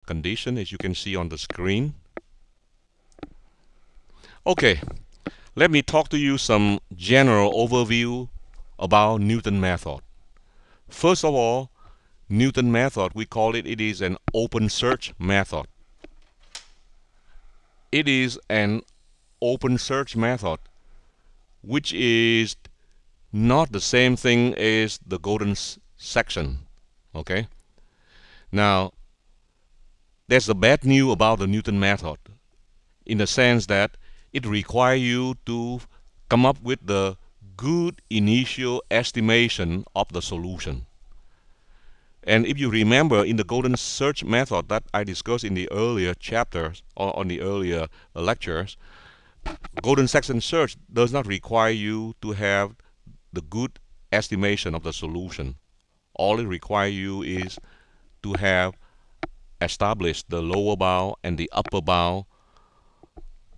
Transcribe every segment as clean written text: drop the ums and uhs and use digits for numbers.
condition, as you can see on the screen. Okay, let me talk to you some general overview about Newton method. First of all, Newton method, we call it is an open search method. It is an open search method, which is not the same thing as the golden section. Okay. Now, there's the bad news about the Newton method, in the sense that it requires you to come up with the good initial estimation of the solution. And if you remember, in the golden search method that I discussed in the earlier chapters or on the earlier lectures, golden section search does not require you to have the good estimation of the solution. All it requires you is to have established the lower bound and the upper bound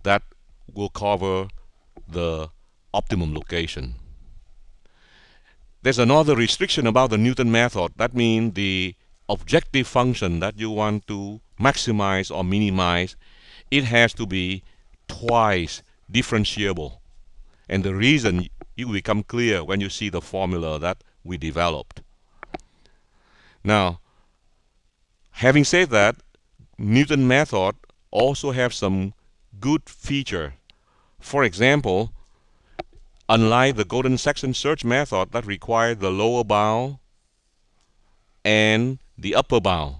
that will cover the optimum location. There's another restriction about the Newton method. That means the objective function that you want to maximize or minimize, it has to be twice differentiable. And the reason you become clear when you see the formula that we developed. Now, having said that, Newton method also have some good feature. For example, unlike the golden section search method that requires the lower bound and the upper bound,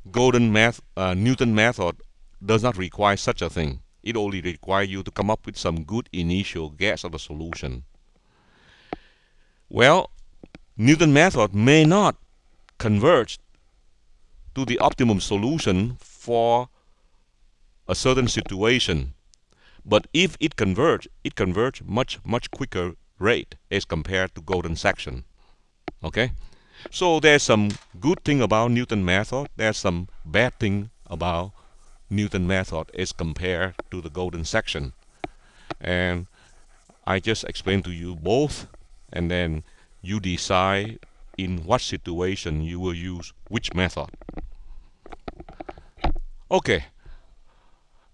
Newton method does not require such a thing. It only requires you to come up with some good initial guess of the solution. Well, Newton method may not converge to the optimum solution for a certain situation. But if it converges much quicker rate as compared to golden section. Okay? So there's some good thing about Newton method. There's some bad thing about Newton method as compared to the golden section. And I just explained to you both, and then you decide in what situation you will use which method. Okay.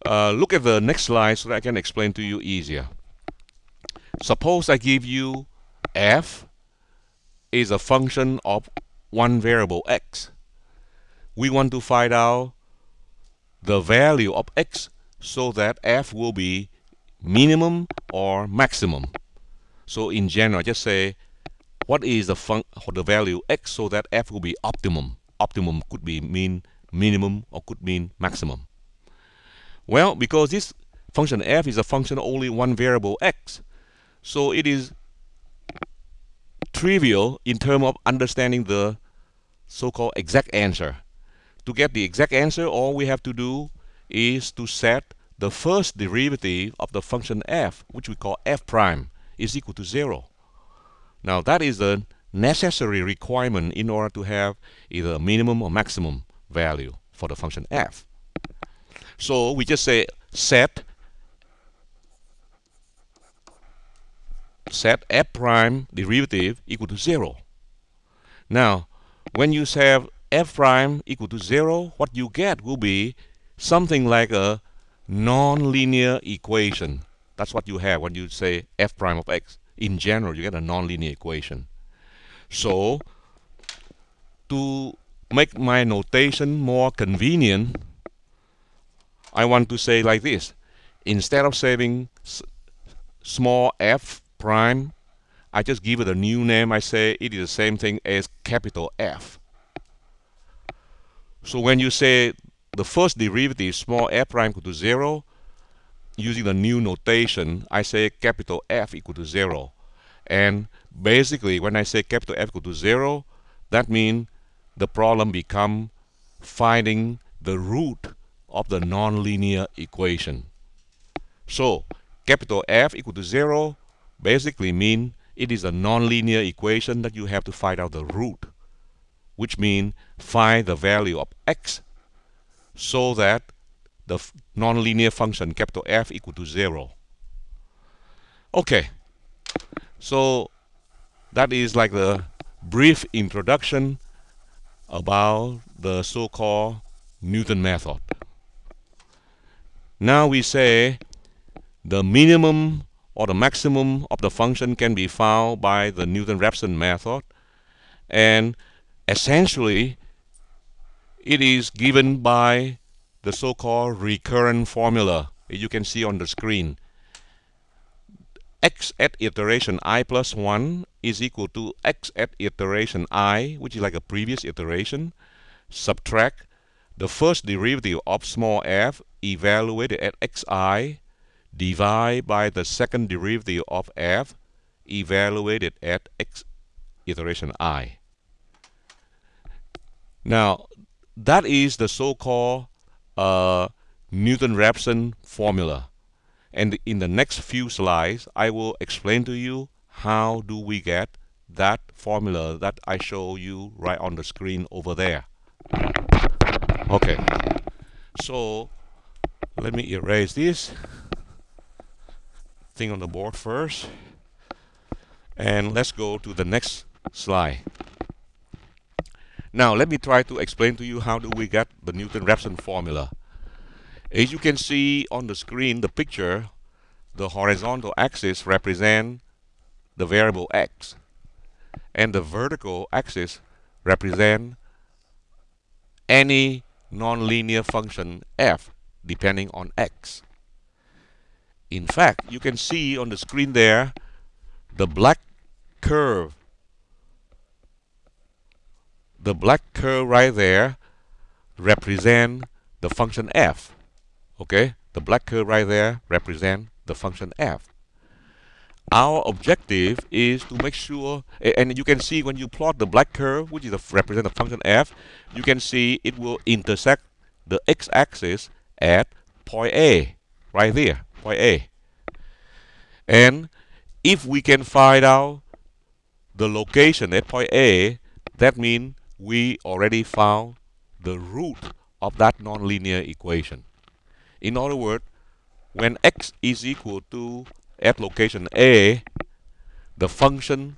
Look at the next slide so that I can explain to you easier. Suppose I give you f is a function of one variable x. We want to find out the value of x so that f will be minimum or maximum. So in general, just say what is the value x so that f will be optimum. Optimum could mean minimum or could mean maximum. Well, because this function f is a function of only one variable x, so it is trivial in terms of understanding the so-called exact answer. To get the exact answer, all we have to do is to set the first derivative of the function f, which we call f prime, is equal to 0. Now that is the necessary requirement in order to have either a minimum or maximum value for the function f. So we just say set f prime derivative equal to 0. Now, when you have f prime equal to 0, what you get will be something like a nonlinear equation. That's what you have when you say f prime of x. In general, you get a nonlinear equation. So, to make my notation more convenient, I want to say like this. Instead of saving small f prime, I just give it a new name. I say it is the same thing as capital F. So when you say the first derivative, small f prime equal to 0, using the new notation, I say capital F equal to 0. And basically, when I say capital F equal to 0, that means the problem becomes finding the root of the nonlinear equation. So capital F equal to 0 basically means it is a nonlinear equation that you have to find out the root, which means find the value of x so that the nonlinear function capital F equal to 0. Okay, so that is like the brief introduction about the so-called Newton method. Now we say the minimum or the maximum of the function can be found by the Newton-Raphson method, and essentially it is given by the so-called recurrent formula you can see on the screen. X at iteration I plus 1 is equal to x at iteration I, which is like a previous iteration, subtract the first derivative of small f evaluated at xi, divide by the second derivative of f evaluated at x iteration I. Now, that is the so-called Newton-Raphson formula. And in the next few slides, I will explain to you how do we get that formula that I show you right on the screen over there. Okay, so let me erase this thing on the board first. And let's go to the next slide. Now, let me try to explain to you how do we get the Newton-Raphson formula. As you can see on the screen, the picture, the horizontal axis represents the variable x, and the vertical axis represents any nonlinear function f depending on x. In fact, you can see on the screen there the black curve. The black curve right there represents the function f. Okay, the black curve right there represents the function f. Our objective is to make sure, and you can see when you plot the black curve, which is represent the function f, you can see it will intersect the x-axis at point A, right there, point A. And if we can find out the location at point A, that means we already found the root of that nonlinear equation. In other words, when x is equal to at location A, the function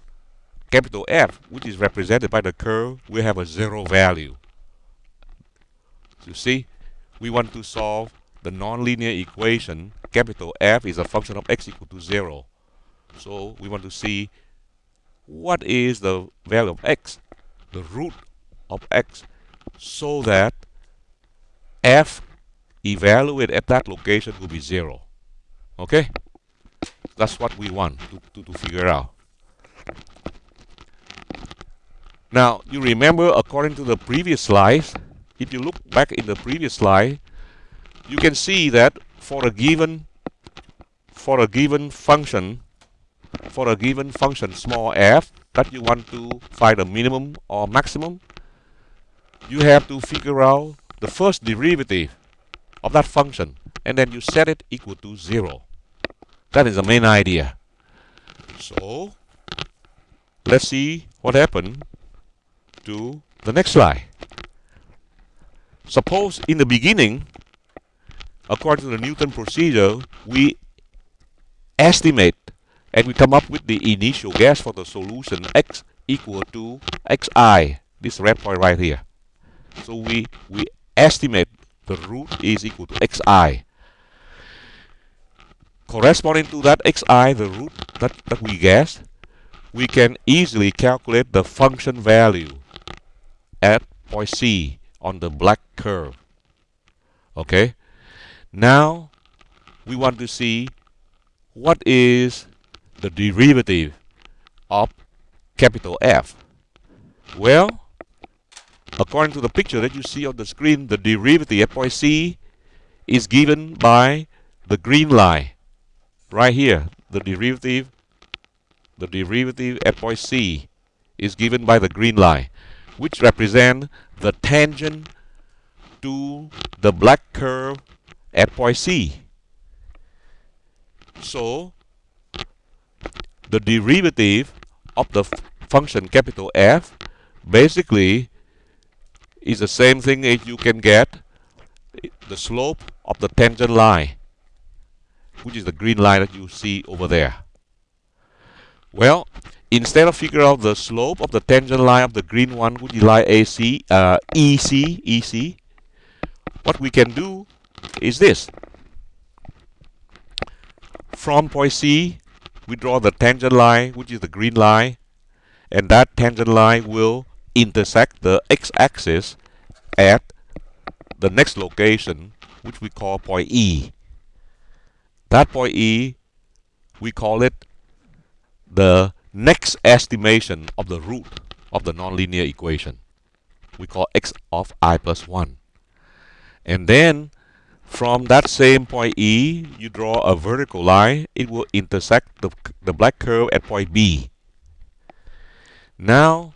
capital F, which is represented by the curve, will have a zero value. You see, we want to solve the nonlinear equation. Capital F is a function of x equal to 0. So we want to see what is the value of x, the root of x, so that f evaluated at that location will be 0. Okay? That's what we want to figure out. Now, you remember, according to the previous slides, if you look back in the previous slide, you can see that for a given function small f that you want to find a minimum or maximum, you have to figure out the first derivative of that function, and then you set it equal to 0. That is the main idea. So let's see what happened to the next slide. Suppose in the beginning, according to the Newton procedure, we estimate and we come up with the initial guess for the solution x equal to xi, this red point right here. So we estimate the root is equal to xi. Corresponding to that xi, the root that we guessed, we can easily calculate the function value at point C on the black curve. Okay? Now we want to see what is the derivative of capital F. Well, according to the picture that you see on the screen, the derivative at point C is given by the green line. Right here, the derivative at point C is given by the green line, which represents the tangent to the black curve at point C. So the derivative of the function capital F basically is the same thing as you can get the slope of the tangent line, which is the green line that you see over there. Well, instead of figuring out the slope of the tangent line of the green one, which is line EC, what we can do is this. From point C, we draw the tangent line, which is the green line, and that tangent line will intersect the x-axis at the next location, which we call point E. That point E, we call it the next estimation of the root of the nonlinear equation. We call x of I plus 1. And then from that same point E, you draw a vertical line. It will intersect the black curve at point B. Now,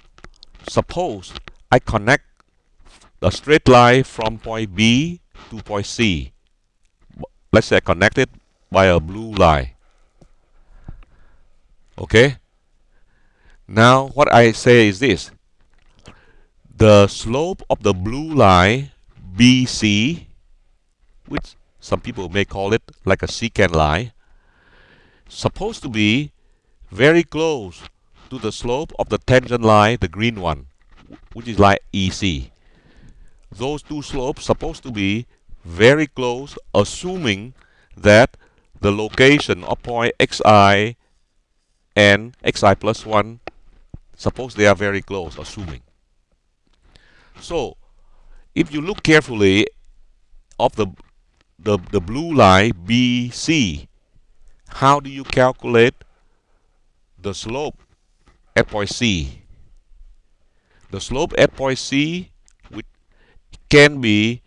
suppose I connect a straight line from point B to point C. Let's say I connect it by a blue line. Okay? Now, what I say is this. The slope of the blue line, BC, which some people may call it like a secant line, supposed to be very close to the slope of the tangent line, the green one, which is line EC. Those two slopes supposed to be very close, assuming that the location of point xi and xi plus 1, suppose they are very close, assuming. So, if you look carefully of the blue line BC, how do you calculate the slope at point C? The slope at point C can be